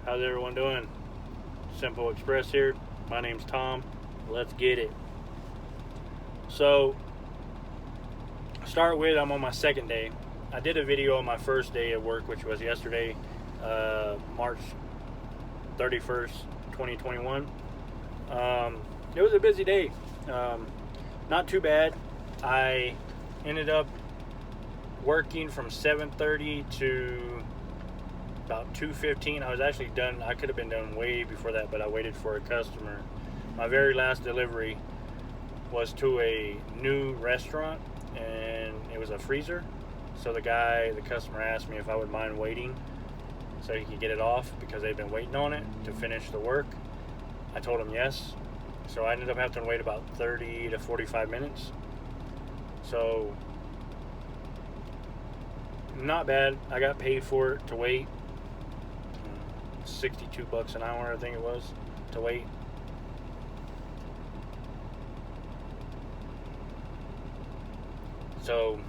How's everyone doing? Simple Express here. My name's Tom. Let's get it. So, start with, I'm on my second day. I did a video on my first day at work, which was yesterday, March 31st, 2021. It was a busy day. Not too bad. I ended up working from 7:30 to about 2:15. I was actually done. I could have been done way before that, but I waited for a customer. My very last delivery was to a new restaurant, and it was a freezer. So the customer asked me if I would mind waiting so he could get it off because they'd been waiting on it to finish the work. I told him yes. So I ended up having to wait about 30 to 45 minutes. So not bad. I got paid for it to wait. $62 an hour, I think it was, to wait. So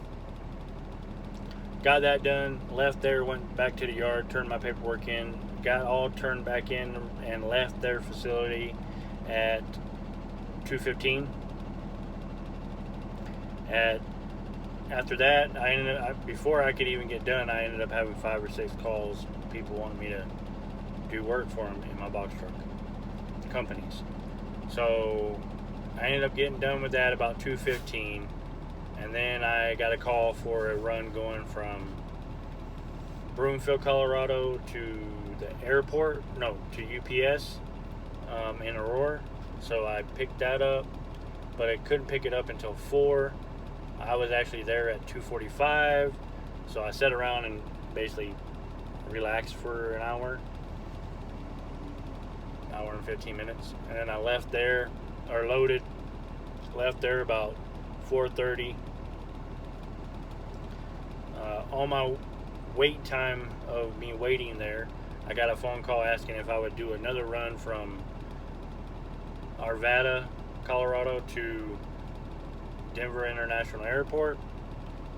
got that done, left there, went back to the yard, turned my paperwork in, got all turned back in, and left their facility at 2:15. After that, before I could even get done, I ended up having 5 or 6 calls. People wanted me to do work for them in my box truck companies. So I ended up getting done with that about 2:15, and then I got a call for a run going from Broomfield, Colorado to the airport, to UPS in Aurora. So I picked that up, but I couldn't pick it up until 4. I was actually there at 2:45, so I sat around and basically relaxed for an hour and 15 minutes, and then I left there, left there about 4:30. On my wait time of me waiting there, I got a phone call asking if I would do another run from Arvada, Colorado to Denver International Airport.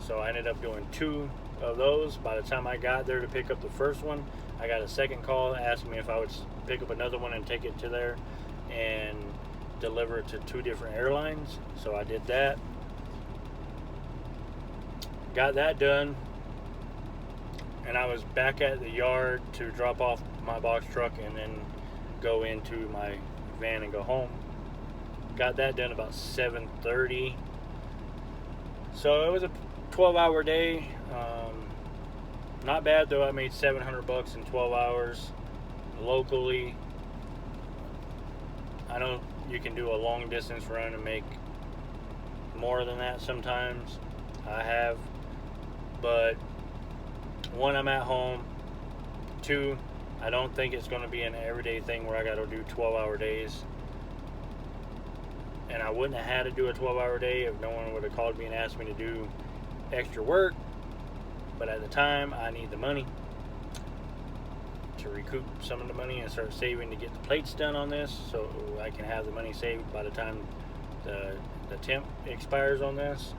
So I ended up doing 2 of those. By the time I got there to pick up the first one, I got a second call asking me if I would pick up another one and take it to there and deliver it to 2 different airlines. So I did that. Got that done, and I was back at the yard to drop off my box truck and then go into my van and go home. Got that done about 7:30. So it was a 12-hour day. Not bad though. I made $700 in 12 hours locally. I know you can do a long distance run and make more than that sometimes. I have, but 1, I'm at home. 2, I don't think it's going to be an everyday thing where I got to do 12-hour days. And I wouldn't have had to do a 12-hour day if no one would have called me and asked me to do extra work. But at the time, I need the money to recoup some of the money and start saving to get the plates done on this, so I can have the money saved by the time the temp expires on this.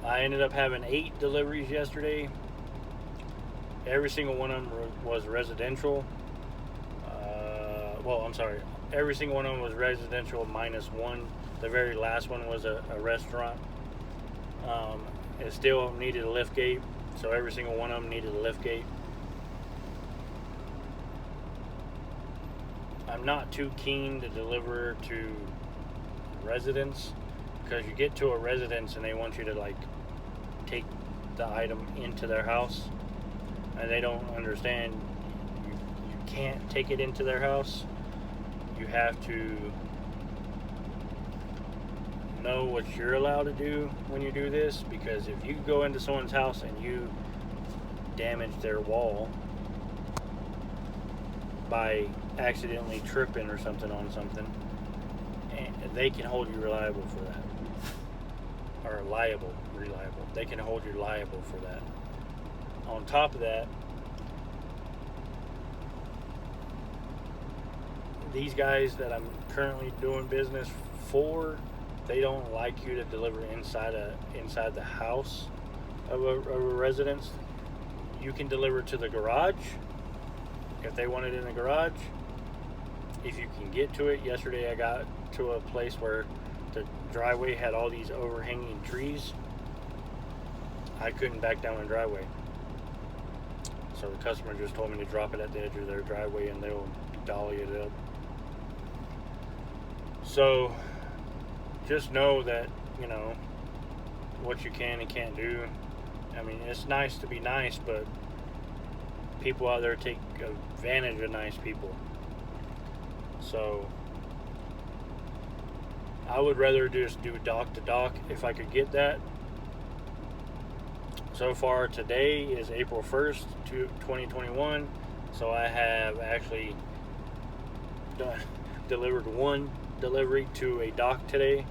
I ended up having 8 deliveries yesterday. Every single one of them was residential. Every single one of them was residential minus 1. The very last one was a restaurant. It still needed a lift gate, so every single one of them needed a lift gate. I'm not too keen to deliver to residents, because you get to a residence and they want you to take the item into their house, and they don't understand you can't take it into their house. You have to know what you're allowed to do when you do this, because if you go into someone's house and you damage their wall by accidentally tripping or something on something, they can hold you reliable for that. Or reliable. They can hold you liable for that. On top of that, these guys that I'm currently doing business for, they don't like you to deliver inside the house of a residence. You can deliver to the garage, if they want it in the garage, if you can get to it. Yesterday I got to a place where the driveway had all these overhanging trees. I couldn't back down the driveway. So the customer just told me to drop it at the edge of their driveway and they'll dolly it up. So just know that, you know, what you can and can't do. I mean, it's nice to be nice, but people out there take advantage of nice people. So I would rather just do dock to dock if I could get that. So far today is April 1st, 2021. So I have actually delivered one delivery to a dock today.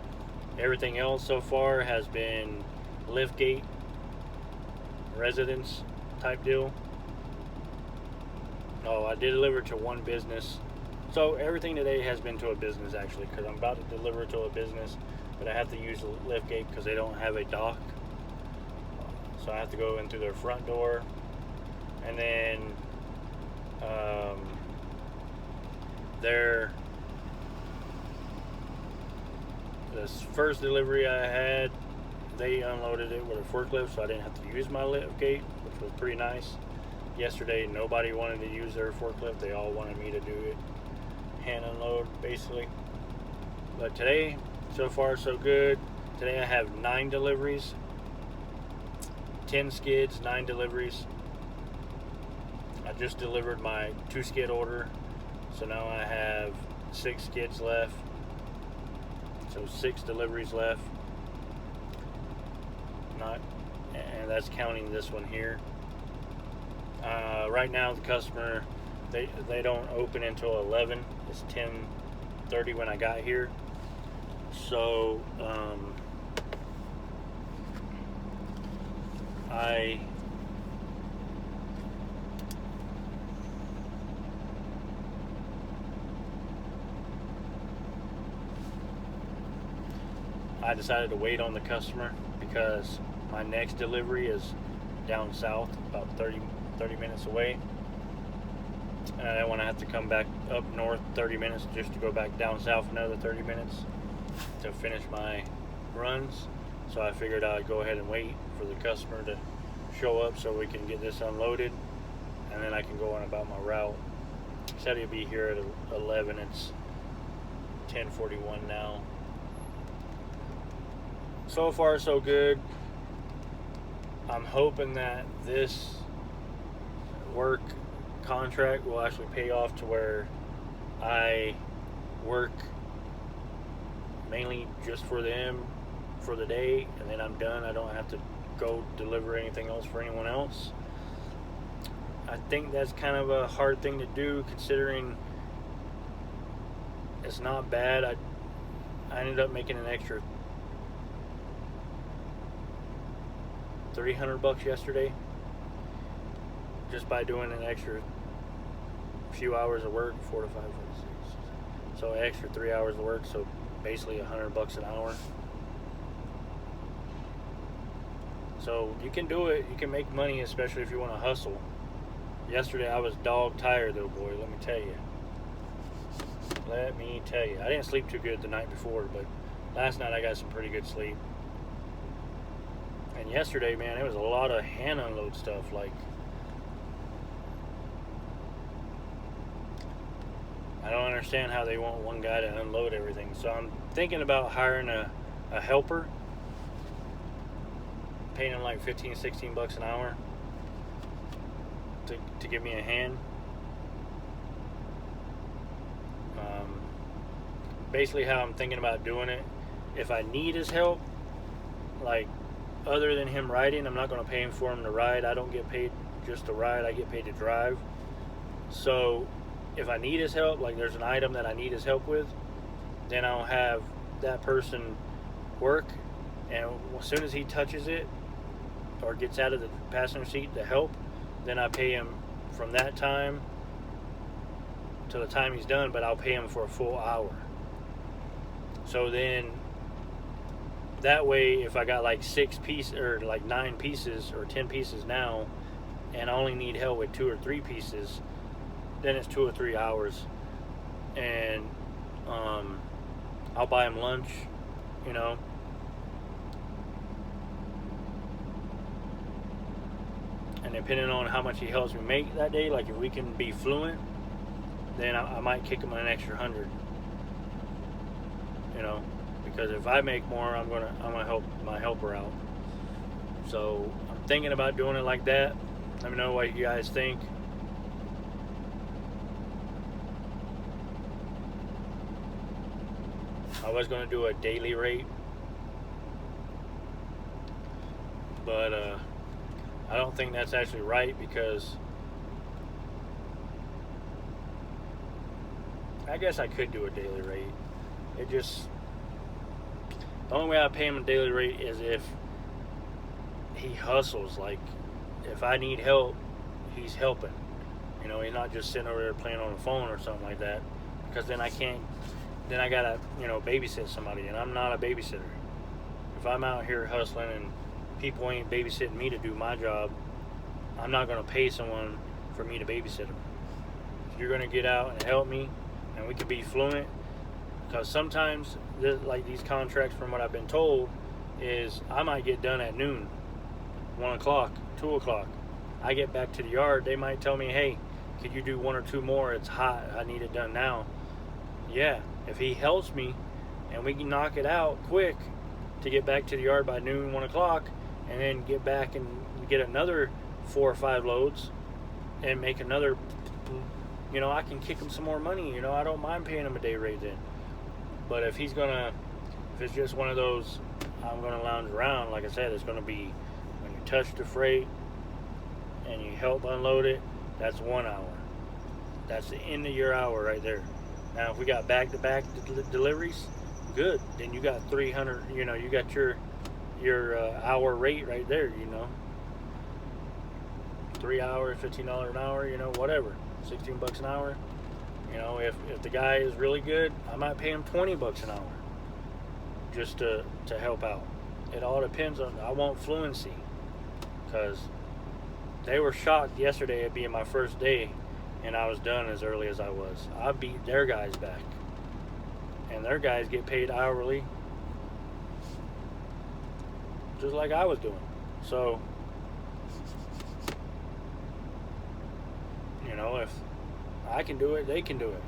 Everything else so far has been liftgate, residence type deal. Oh, I did deliver to one business. So everything today has been to a business actually, because I'm about to deliver to a business, but I have to use the liftgate because they don't have a dock. So I have to go in through their front door, and then this first delivery I had, they unloaded it with a forklift, so I didn't have to use my liftgate, which was pretty nice. Yesterday, nobody wanted to use their forklift; they all wanted me to do it, hand unload basically. But today, so far so good. Today I have 9 deliveries. 10 skids, 9 deliveries. I just delivered my 2 skid order, so now I have 6 skids left, so 6 deliveries left, and that's counting this one here. Right now the customer, they don't open until 11. It's 10:30 when I got here, so I decided to wait on the customer because my next delivery is down south, about 30 minutes away, and I don't want to have to come back up north 30 minutes just to go back down south another 30 minutes to finish my runs. So I figured I'd go ahead and wait for the customer to show up so we can get this unloaded, and then I can go on about my route. He said he'll be here at 11. It's 10:41 now. So far so good. I'm hoping that this work contract will actually pay off to where I work mainly just for them for the day, and then I'm done. I don't have to go deliver anything else for anyone else. I think that's kind of a hard thing to do, considering it's not bad. I ended up making an extra $300 yesterday just by doing an extra few hours of work, 4 to 5, 6. So an extra 3 hours of work, so basically $100 an hour. So you can do it. You can make money, especially if you want to hustle. Yesterday I was dog tired though, boy. Let me tell you. I didn't sleep too good the night before, but last night I got some pretty good sleep. And yesterday, man, it was a lot of hand unload stuff. Like, I don't understand how they want one guy to unload everything. So I'm thinking about hiring a helper, paying him like $15-16 an hour to give me a hand. Basically how I'm thinking about doing it, if I need his help, like other than him riding, I'm not going to pay him for him to ride. I don't get paid just to ride, I get paid to drive. So if I need his help, like there's an item that I need his help with, then I'll have that person work, and as soon as he touches it or gets out of the passenger seat to help, then I pay him from that time to the time he's done, but I'll pay him for a full hour. So then that way, if I got like 6 pieces or like 9 pieces or 10 pieces now, and I only need help with 2 or 3 pieces, then it's 2 or 3 hours, and I'll buy him lunch, you know. And depending on how much he helps me make that day, like if we can be fluent, then I might kick him an extra 100, you know, because if I make more, I'm gonna help my helper out. So I'm thinking about doing it like that. Let me know what you guys think. I was going to do a daily rate, but I don't think that's actually right, because I guess I could do a daily rate. It just, the only way I pay him a daily rate is if he hustles. Like if I need help, he's helping. You know, he's not just sitting over there playing on the phone or something like that, because then I can't, then I gotta, you know, babysit somebody, and I'm not a babysitter. If I'm out here hustling and people ain't babysitting me to do my job, I'm not gonna pay someone for me to babysit them. If you're gonna get out and help me, and we can be fluent, because sometimes, like these contracts, from what I've been told, is I might get done at noon, 1 o'clock, 2 o'clock. I get back to the yard, they might tell me, hey, could you do 1 or 2 more? It's hot, I need it done now. Yeah, if he helps me and we can knock it out quick to get back to the yard by noon, 1 o'clock, and then get back and get another 4 or 5 loads and make another, you know, I can kick him some more money. You know, I don't mind paying him a day rate then. But if it's just one of those, I'm gonna lounge around, like I said, it's gonna be when you touch the freight and you help unload it, that's 1 hour. That's the end of your hour right there. Now, if we got back-to-back deliveries, good. Then you got 300. You know, you got your hour rate right there. You know, 3 hours, $15 an hour. You know, whatever, $16 an hour. You know, if the guy is really good, I might pay him $20 an hour just to help out. It all depends on. I want fluency, because they were shocked yesterday at being my first day, and I was done as early as I was. I beat their guys back, and their guys get paid hourly, just like I was doing. So, you know, if I can do it, they can do it.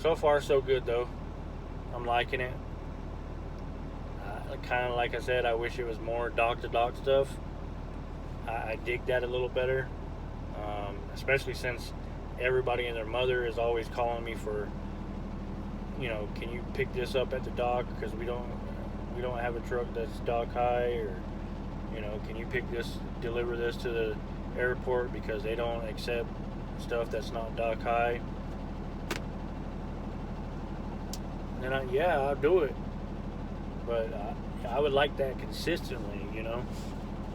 So far, so good, though. I'm liking it. Kind of like I said, I wish it was more dock-to-dock stuff. I dig that a little better, especially since everybody and their mother is always calling me for, you know, can you pick this up at the dock, because we don't have a truck that's dock high, or, you know, can you deliver this to the airport, because they don't accept stuff that's not dock high. And I'll do it, but I would like that consistently, you know,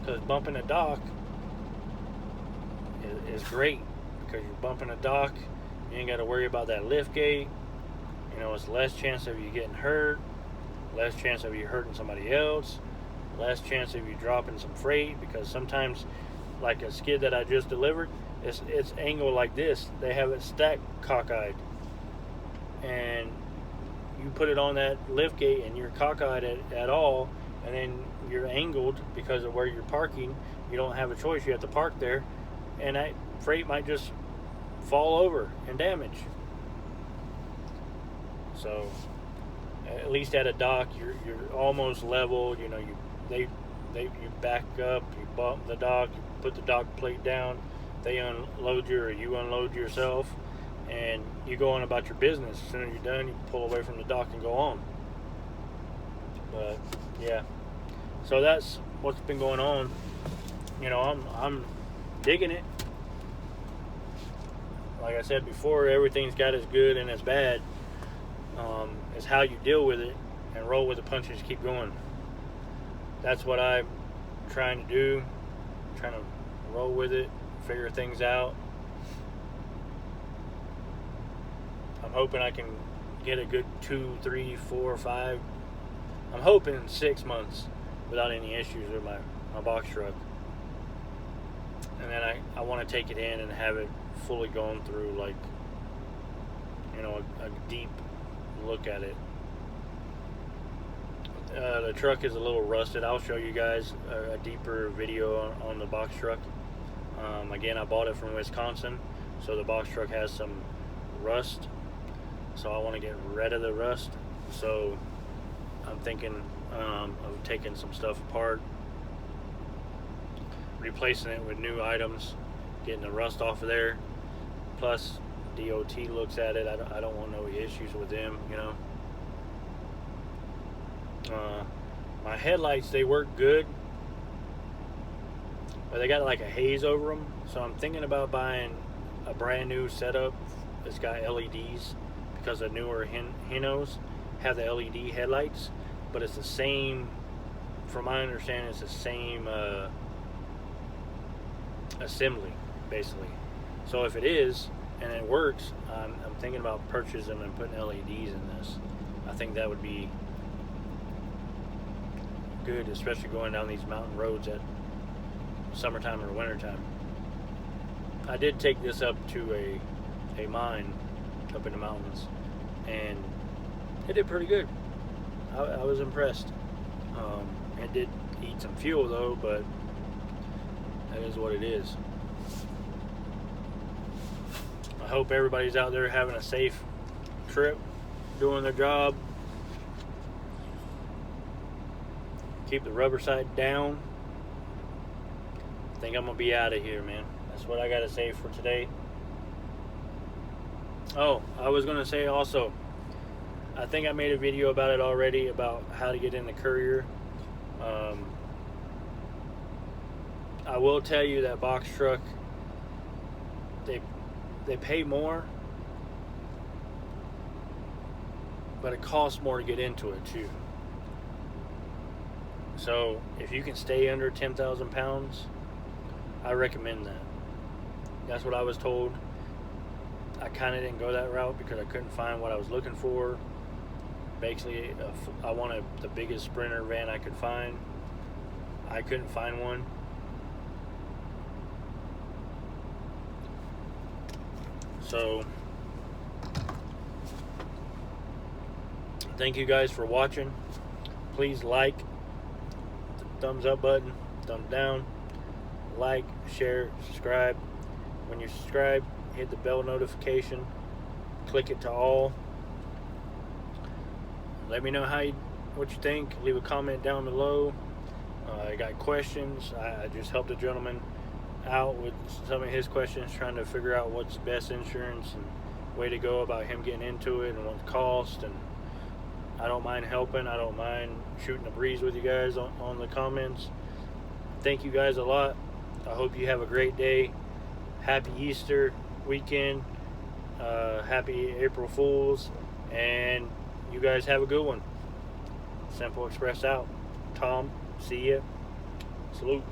because bumping a dock is great, because you're bumping a dock, you ain't got to worry about that lift gate. You know, it's less chance of you getting hurt, less chance of you hurting somebody else, less chance of you dropping some freight, because sometimes, like a skid that I just delivered, it's angled like this. They have it stacked cockeyed, and you put it on that lift gate and you're cockeyed at all, and then you're angled because of where you're parking. You don't have a choice, you have to park there, and that freight might just fall over and damage. So at least at a dock, you're almost level. You know, you back up, you bump the dock, you put the dock plate down, they unload you or you unload yourself, and you go on about your business. As soon as you're done, you pull away from the dock and go on. But yeah, so that's what's been going on. You know, I'm digging it. Like I said before, everything's got its good and its bad. It's how you deal with it and roll with the punches, keep going. That's what I'm trying to do. Trying to roll with it, figure things out. I'm hoping I can get a good 2, 3, 4, 5. I'm hoping 6 months without any issues with my box truck. and then I want to take it in and have it fully going through, like, you know, a deep look at it. The truck is a little rusted. I'll show you guys a deeper video on the box truck. Again, I bought it from Wisconsin, so the box truck has some rust, so I want to get rid of the rust. So I'm thinking of taking some stuff apart, replacing it with new items, getting the rust off of there. Plus DOT looks at it. I don't want no issues with them, you know. My headlights, they work good, but they got like a haze over them, so I'm thinking about buying a brand new setup that's got LEDs, because the newer Hinos have the LED headlights, but it's the same, from my understanding, it's the same assembly basically. So if it is and it works, I'm thinking about purchasing and putting LEDs in this. I think that would be good, especially going down these mountain roads at summertime or wintertime. I did take this up to a mine up in the mountains, and it did pretty good. I was impressed. It did eat some fuel though, but that is what it is. I hope everybody's out there having a safe trip, doing their job. Keep the rubber side down. I think I'm gonna be out of here, man. That's what I gotta say for today. Oh, I was gonna say also, I think I made a video about it already, about how to get in the courier. I will tell you that box truck, they pay more, but it costs more to get into it too. So if you can stay under 10,000 pounds, I recommend that. That's what I was told. I kind of didn't go that route because I couldn't find what I was looking for. Basically, I wanted the biggest Sprinter van I could find. I couldn't find one. So thank you guys for watching. Please like, thumbs up button, thumbs down, like, share, subscribe. When you subscribe, hit the bell notification, click it to all. Let me know what you think. Leave a comment down below. I got questions. I just helped a gentleman out with some of his questions, trying to figure out what's best insurance and way to go about him getting into it and what the cost. And I don't mind helping. I don't mind shooting a breeze with you guys on the comments. Thank you guys a lot. I hope you have a great day. Happy Easter weekend. Happy April Fools. And you guys have a good one. Simple Express out. Tom, see ya. Salute.